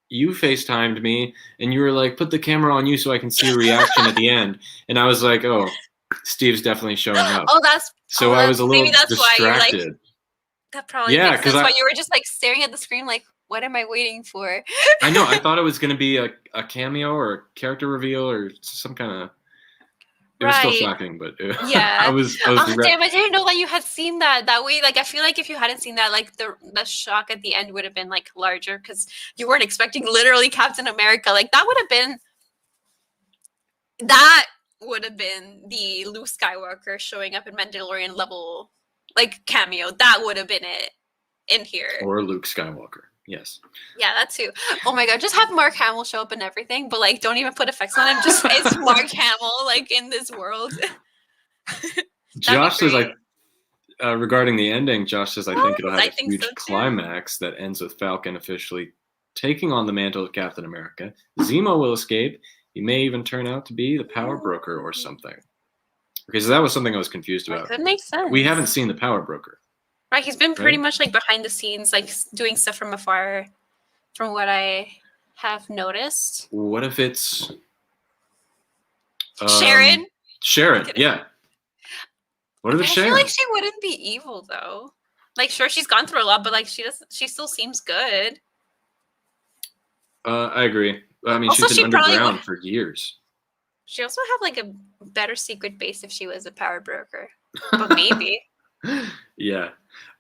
S1: you FaceTimed me and you were like, "Put the camera on you so I can see a reaction at the end," and I was like, "Oh, Steve's definitely showing up."
S2: Oh, that's
S1: so I was a little
S2: maybe that's
S1: distracted.
S2: why you're like, that probably makes sense. Why you were just like staring at the screen, like, what am I waiting for?
S1: I know. I thought it was going to be a cameo or a character reveal or some kind of. It was still shocking, but
S2: yeah,
S1: I was
S2: damn! I didn't know that you had seen that way. Like, I feel like if you hadn't seen that, like the shock at the end would have been like larger because you weren't expecting literally Captain America. Like that would have been the Luke Skywalker showing up in Mandalorian level like cameo. That would have been it in here.
S1: Or Luke Skywalker. Yes.
S2: Yeah, that too. Oh my god, just have Mark Hamill show up and everything, but like don't even put effects on him. Just it's Mark Hamill like in this world.
S1: Josh says regarding the ending, Josh says I think it'll have a huge
S2: so
S1: climax that ends with Falcon officially taking on the mantle of Captain America. Zemo will escape. He may even turn out to be the power broker or something. Okay, so that was something I was confused about.
S2: That could make sense.
S1: We haven't seen the power broker.
S2: Right, he's been pretty much like behind the scenes, like doing stuff from afar, from what I have noticed.
S1: What if it's
S2: Sharon?
S1: Sharon, yeah. What if it's Sharon?
S2: I feel like she wouldn't be evil though. Like, sure, she's gone through a lot, but like she still seems good.
S1: I agree. I mean,
S2: also,
S1: she's been underground for years.
S2: She also have like a better secret base if she was a power broker, but maybe.
S1: Yeah.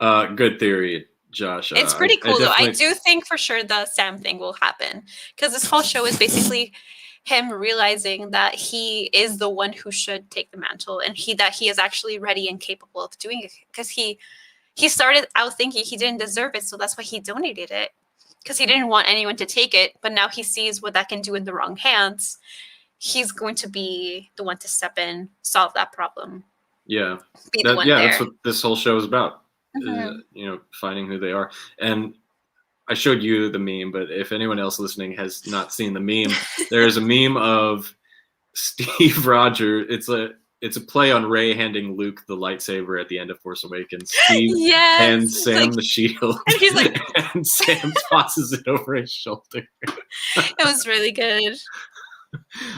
S1: Good theory, Josh.
S2: It's pretty cool though. I do think for sure the Sam thing will happen because this whole show is basically him realizing that he is the one who should take the mantle, and that he is actually ready and capable of doing it, because he started out thinking he didn't deserve it, so that's why he donated it, because he didn't want anyone to take it. But now he sees what that can do in the wrong hands. He's going to be the one to step in, solve that problem.
S1: Yeah,
S2: be the one there.
S1: That's what this whole show is about. Finding who they are. And I showed you the meme, but if anyone else listening has not seen the meme, there is a meme of Steve Rogers. It's a play on Rey handing Luke the lightsaber at the end of Force Awakens. Steve hands Sam the shield, and he's like, and Sam tosses it over his shoulder.
S2: It was really good.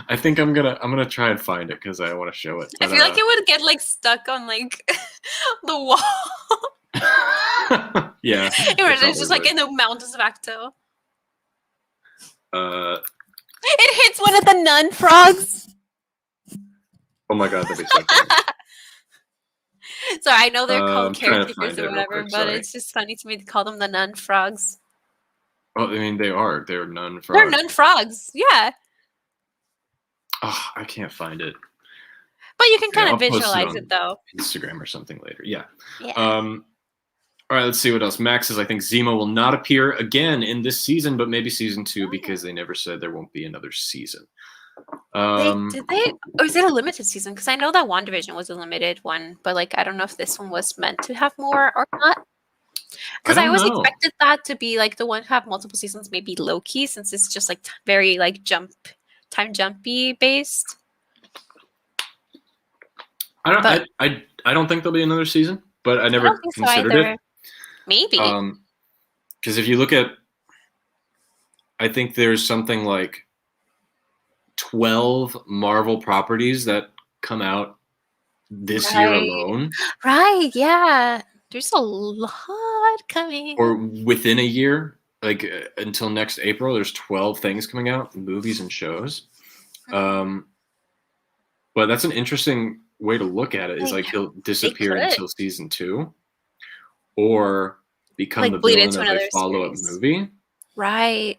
S1: I think I'm gonna try and find it because I want to show it. But,
S2: I feel like it would get like stuck on like the wall.
S1: Yeah,
S2: it's just like in the mountains of Acto. It hits one of the nun frogs.
S1: Oh my god, that'd be so funny.
S2: So I know they're called caretakers or whatever, but it's just funny to me to call them the nun frogs.
S1: Oh, I mean, they're nun frogs.
S2: They're nun frogs, yeah.
S1: Oh, I can't find it.
S2: But you can kind of visualize it though.
S1: Instagram or something later. Yeah. All right, let's see what else. Max says, I think Zemo will not appear again in this season, but maybe season 2 because they never said there won't be another season.
S2: Did they? Or is it a limited season? Because I know that WandaVision was a limited one, but like I don't know if this one was meant to have more or not. Because I always expected that to be like the one to have multiple seasons, maybe Loki, since it's just like very like time jumpy based.
S1: I don't think there'll be another season, but I never considered it.
S2: Maybe.
S1: Because if you look at, I think there's something like 12 Marvel properties that come out this year alone.
S2: Right, yeah. There's a lot coming.
S1: Or within a year, like until next April, there's 12 things coming out, movies and shows. But that's an interesting way to look at it, is like he'll disappear until season 2. Or become like the villain of a follow-up movie.
S2: Right.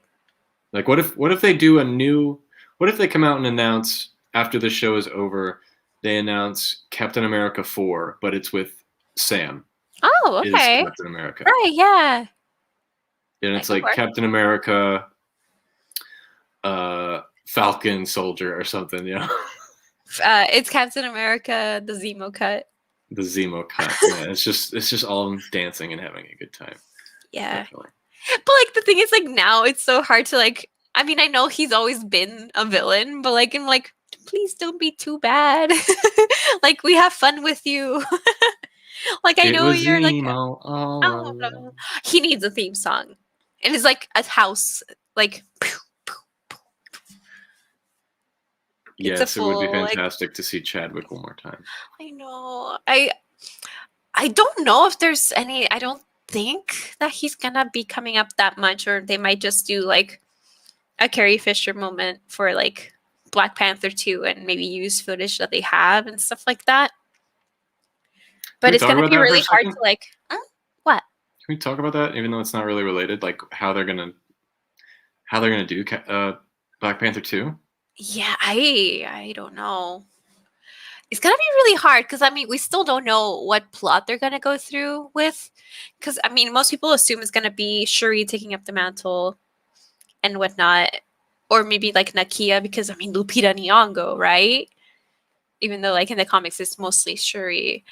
S1: Like what if they do what if they come out and announce after the show is over, they announce Captain America 4, but it's with Sam.
S2: Oh, okay.
S1: Is Captain America.
S2: Right, yeah.
S1: And it's like Captain America, Falcon Soldier or something, yeah.
S2: It's Captain America, the Zemo Cut.
S1: The Zemo Cut. Yeah, it's just all dancing and having a good time.
S2: Yeah. Definitely. But like the thing is, like now it's so hard to like. I mean, I know he's always been a villain, but like I'm like, please don't be too bad. Like we have fun with you. Like I know you're Zemo, like. He needs a theme song, and it's like a house like.
S1: Yes, it would be fantastic to see Chadwick one more time.
S2: I know. I don't know if there's any. I don't think that he's gonna be coming up that much, or they might just do like a Carrie Fisher moment for like Black Panther 2 and maybe use footage that they have and stuff like that. But it's gonna be really hard to like. What?
S1: Can we talk about that, even though it's not really related? Like how they're gonna do Black Panther 2?
S2: Yeah, I don't know. It's gonna be really hard because I mean we still don't know what plot they're gonna go through with. Because I mean most people assume it's gonna be Shuri taking up the mantle and whatnot, or maybe like Nakia, because I mean Lupita Nyong'o, right? Even though like in the comics it's mostly Shuri.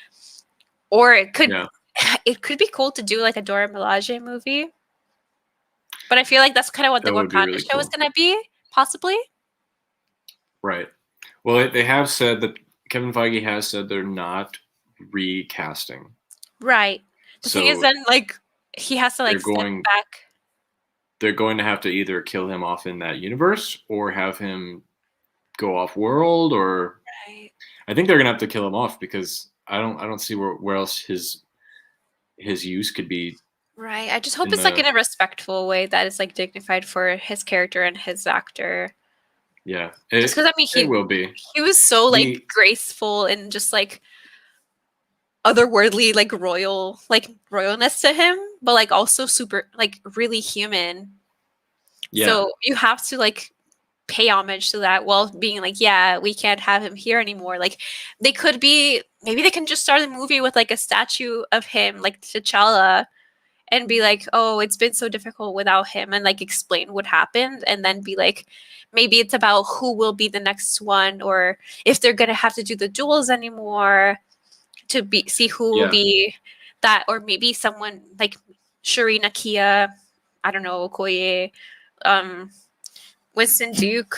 S2: Or it could be cool to do like a Dora Milaje movie. But I feel like that's kind of what the Wakanda show is gonna be, possibly.
S1: Right. Well, they have said that Kevin Feige has said they're not recasting.
S2: Right. The thing is, then like he has to like step back.
S1: They're going to have to either kill him off in that universe or have him go off world, or I think they're gonna have to kill him off because I don't see where else his use could be. Right.
S2: I just hope it's like in a respectful way that is like dignified for his character and his actor.
S1: Yeah,
S2: just because I mean he
S1: will be.
S2: He was so like graceful and just like otherworldly, like royalness to him, but like also super like really human. Yeah. So you have to like pay homage to that while being like, yeah, we can't have him here anymore. Like they could be, maybe they can just start the movie with like a statue of him, like T'Challa, and be like, oh, it's been so difficult without him, and like explain what happened, and then be like, maybe it's about who will be the next one, or if they're gonna have to do the duels anymore to be see who will be that, or maybe someone like Shuri, Nakia, I don't know, Okoye, Winston Duke,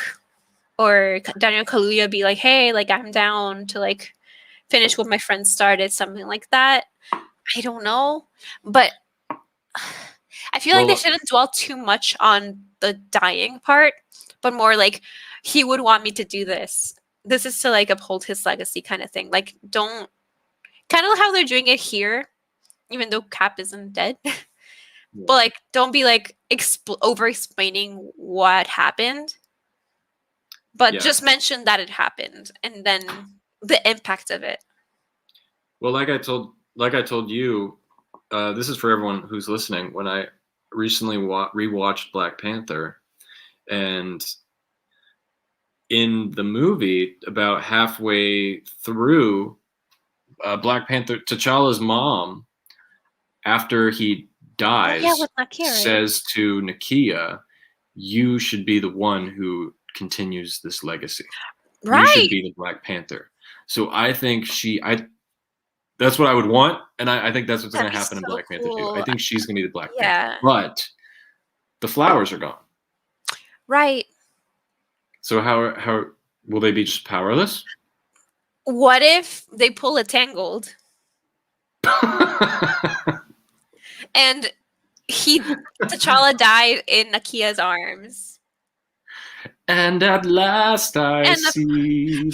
S2: or Daniel Kaluuya be like, hey, like I'm down to like finish what my friends started, something like that. I don't know, but I feel like they shouldn't dwell too much on the dying part, but more like he would want me to do this. This is to like uphold his legacy kind of thing. Like don't kind of how they're doing it here, even though Cap isn't dead. But like don't be like over explaining what happened. But just mention that it happened and then the impact of it.
S1: Well, like I told you, this is for everyone who's listening. When I recently rewatched Black Panther, and in the movie, about halfway through, Black Panther, T'Challa's mom, after he dies, says to Nakia, "You should be the one who continues this legacy. Right. You should be the Black Panther." So I think that's what I would want, and I think that's what's going to happen in Black Panther 2. I think she's going to be the Black Panther. But the flowers are gone.
S2: Right.
S1: So how will they be just powerless?
S2: What if they pull a Tangled? And T'Challa died in Nakia's arms.
S1: And at last I see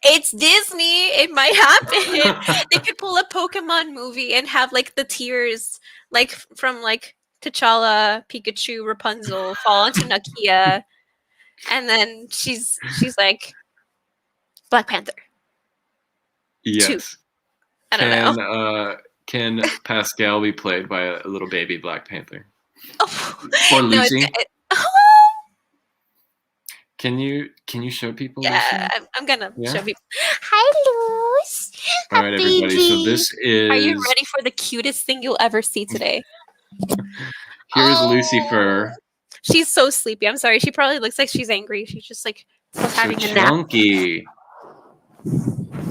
S2: it's Disney. It might happen. They could pull a Pokemon movie and have like the tears, like from like T'Challa, Pikachu, Rapunzel fall onto Nakia, and then she's like Black Panther.
S1: Yes.
S2: 2. I don't know.
S1: Can Pascal be played by a little baby Black Panther? Or Lucy? Can you show people?
S2: Yeah, I'm gonna show people. Hi, Luce.
S1: All right, everybody. So this is.
S2: Are you ready for the cutest thing you'll ever see today?
S1: Here's Lucifer.
S2: She's so sleepy. I'm sorry. She probably looks like she's angry. She's just like having a nap.
S1: Chunky.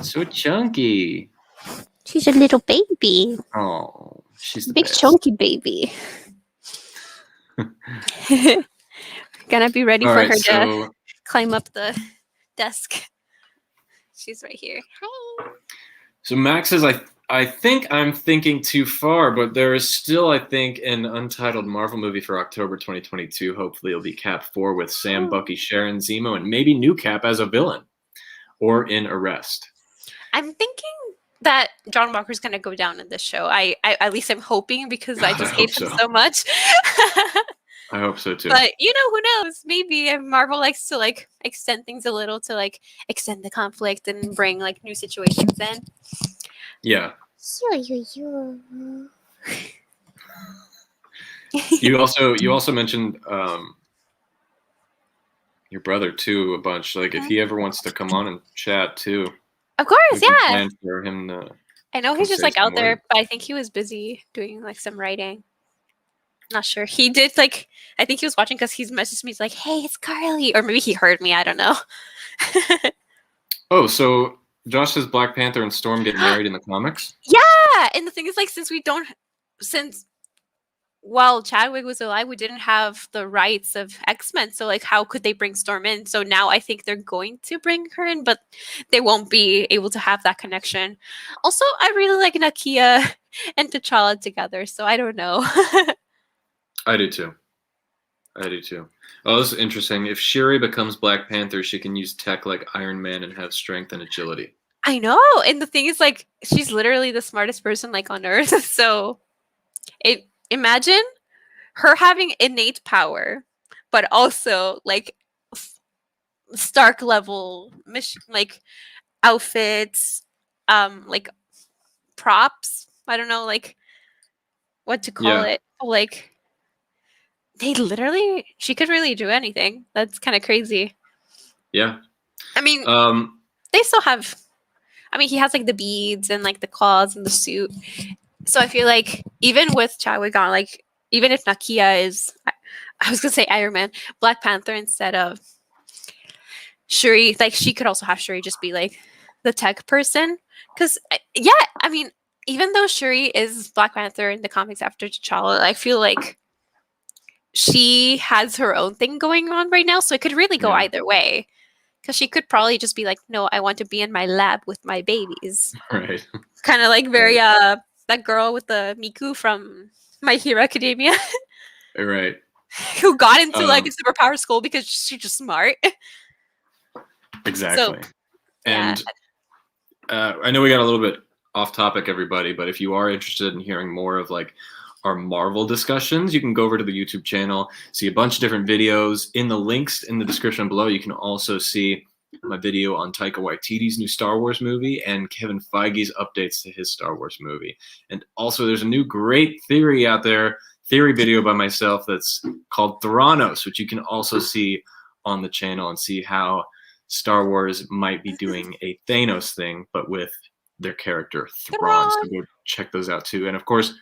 S1: So chunky.
S2: She's a little baby.
S1: Oh, she's the
S2: big
S1: best.
S2: Chunky baby. Gonna be ready for her to climb up the desk. She's right here. Hi.
S1: So Max says, I think I'm thinking too far, but there is still, I think, an untitled Marvel movie for October 2022. Hopefully it'll be Cap 4 with Sam, Bucky, Sharon, Zemo, and maybe new Cap as a villain or in Arrest.
S2: I'm thinking that John Walker's going to go down in this show. I at least I'm hoping, because I just hate him so much.
S1: I hope so too.
S2: But who knows? Maybe Marvel likes to like extend things a little to like extend the conflict and bring like new situations in.
S1: Yeah. You also mentioned your brother too a bunch. Like if he ever wants to come on and chat too.
S2: Of course, yeah.
S1: Plan for him to
S2: I know he's just like out there, but I think he was busy doing like some writing. Not sure. He did like, I think he was watching because he's messaged me. He's like, "Hey, it's Carly," or maybe he heard me. I don't know.
S1: Oh, so Josh says Black Panther and Storm get married in the comics?
S2: Yeah, and the thing is, like, while Chadwick was alive, we didn't have the rights of X-Men, so like, how could they bring Storm in? So now I think they're going to bring her in, but they won't be able to have that connection. Also, I really like Nakia and T'Challa together, so I don't know.
S1: I do too. Oh, this is interesting. If Shuri becomes Black Panther, she can use tech like Iron Man and have strength and agility.
S2: I know, and the thing is, like, she's literally the smartest person like on Earth. So, imagine her having innate power, but also like Stark level mission, like outfits, like props. I don't know, like what to call it, like she could really do anything. That's kind of crazy.
S1: Yeah.
S2: I mean,
S1: Um,
S2: they still have, I mean, he has like the beads and like the claws and the suit. So I feel like even with Chadwick on, like, even if Nakia is, I was going to say Iron Man, Black Panther instead of Shuri, like, she could also have Shuri just be like the tech person. Because, yeah, I mean, even though Shuri is Black Panther in the comics after T'Challa, I feel like she has her own thing going on right now. So it could really go
S1: Yeah.
S2: either way. Because she could probably just be like, no, I want to be in my lab with my babies.
S1: right.
S2: Kind of like very, that girl with the Miku from My Hero Academia
S1: Right.
S2: who got into like a superpower school because she's just smart.
S1: Exactly.
S2: So, yeah.
S1: And I know we got a little bit off topic, everybody, but if you are interested in hearing more of like our Marvel discussions, you can go over to the YouTube channel, see a bunch of different videos. In the links in the description below, you can also see my video on Taika Waititi's new Star Wars movie and Kevin Feige's updates to his Star Wars movie. And also there's a new great theory out there, theory video by myself that's called Theranos, which you can also see on the channel and see how Star Wars might be doing a Thanos thing, but with their character Thrawn. So go check those out too. And of course,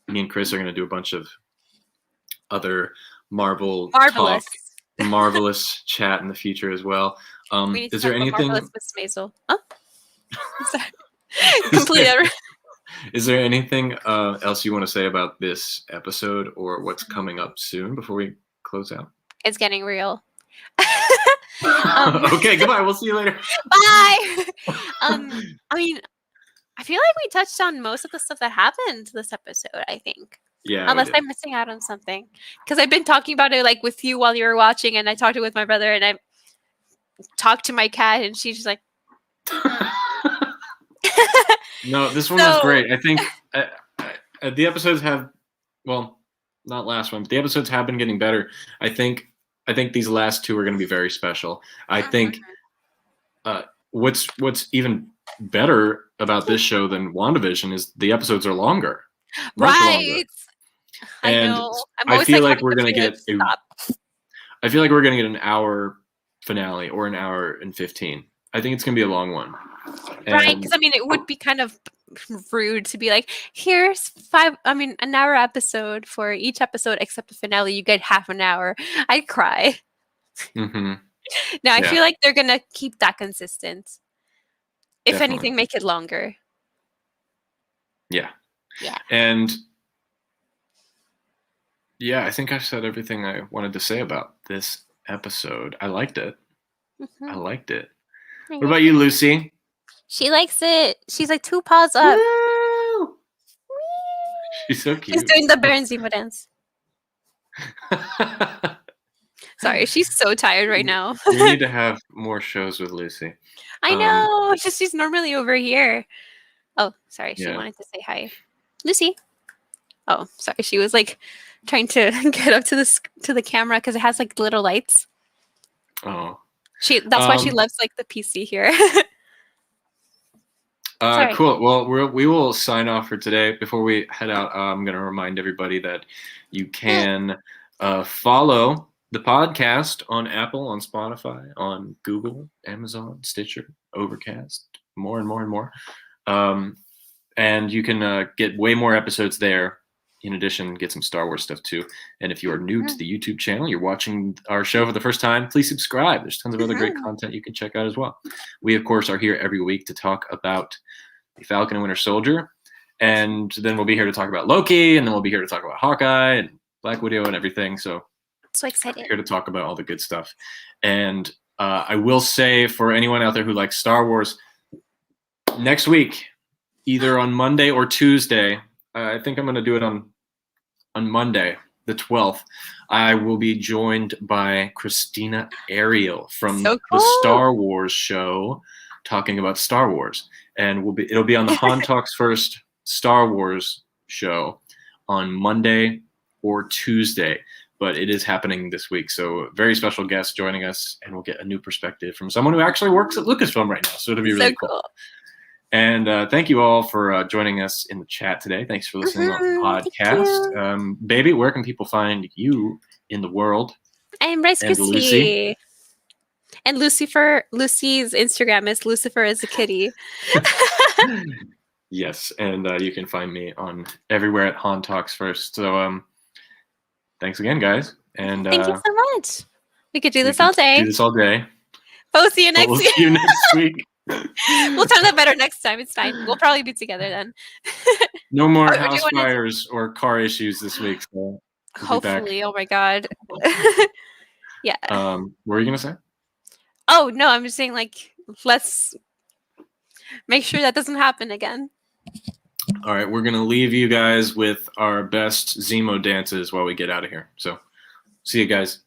S1: me and Chris are going to do a bunch of other marvelous chat in the future as well. Is there anything?
S2: Miss Maisel. Oh, sorry. Completely.
S1: Is there anything else you want to say about this episode or what's coming up soon before we close out?
S2: It's getting real.
S1: Okay, goodbye. We'll see you later.
S2: Bye. I mean, I feel like we touched on most of the stuff that happened this episode, I think.
S1: Yeah.
S2: Unless I'm missing out on something. Because I've been talking about it like with you while you were watching, and I talked it with my brother, and I talked to my cat, and she's just like...
S1: No, this one was great. I think the episodes have, well, not last one, but the episodes have been getting better. I think these last two are going to be very special. I think what's even better about this show than WandaVision is the episodes are longer.
S2: Right.
S1: And
S2: I know.
S1: I feel like we're going to get I feel like we're going to get an hour finale or an hour and 15. I think it's going to be a long one.
S2: Right, because I mean, it would be kind of rude to be like, here's an hour episode for each episode except the finale. You get half an hour. I'd cry.
S1: Mm-hmm.
S2: Now, I feel like they're going to keep that consistent. If
S1: Definitely.
S2: anything, make it longer.
S1: Yeah.
S2: Yeah.
S1: And yeah, I think I've said everything I wanted to say about this episode. I liked it. Mm-hmm. I liked it. What about you, Lucy?
S2: She likes it. She's like 2 paws up.
S1: Woo! She's so cute.
S2: She's doing the Baron Zemo dance. Sorry, she's so tired right now.
S1: We need to have more shows with Lucy.
S2: I know. She's normally over here. Oh, sorry. She wanted to say hi. Lucy. Oh, sorry. She was like trying to get up to the camera because it has like little lights.
S1: Oh.
S2: That's why she loves like the PC here.
S1: Cool. Well, we will sign off for today. Before we head out, I'm going to remind everybody that you can follow the podcast on Apple, on Spotify, on Google, Amazon, Stitcher, Overcast, more and more and more. And you can get way more episodes there. In addition, get some Star Wars stuff too. And if you are new to the YouTube channel, you're watching our show for the first time, please subscribe. There's tons of other great content you can check out as well. We, of course, are here every week to talk about the Falcon and Winter Soldier. And then we'll be here to talk about Loki. And then we'll be here to talk about Hawkeye and Black Widow and everything. So
S2: excited.
S1: Here to talk about all the good stuff. And I will say for anyone out there who likes Star Wars, next week, either on Monday or Tuesday, I think I'm going to do it on Monday, the 12th. I will be joined by Christina Ariel from the Star Wars show, talking about Star Wars, and it'll be on the Han Talks First Star Wars show on Monday or Tuesday. But it is happening this week, so a very special guest joining us, and we'll get a new perspective from someone who actually works at Lucasfilm right now. So it'll be really cool. And thank you all for joining us in the chat today. Thanks for listening on the podcast. Baby, where can people find you in the world.
S2: I'm Rice
S1: And Lucy.
S2: Krispie. And Lucy's Instagram is Lucifer is a kitty.
S1: Yes, and you can find me on everywhere at Han Talks First. So thanks again, guys. And
S2: thank you so much. We could do this all
S1: Do
S2: day.
S1: this all day.
S2: We'll see you
S1: But
S2: next
S1: we'll
S2: week.
S1: see you next week.
S2: We'll time that better next time. It's fine. We'll probably be together then.
S1: No more
S2: Or do
S1: house
S2: you wanna-
S1: fires or car issues this week. So we'll be back.
S2: Hopefully. Oh my god. Yeah.
S1: What were you gonna say?
S2: Oh no, I'm just saying like let's make sure that doesn't happen again.
S1: All right, we're gonna leave you guys with our best Zemo dances while we get out of here. So see you guys.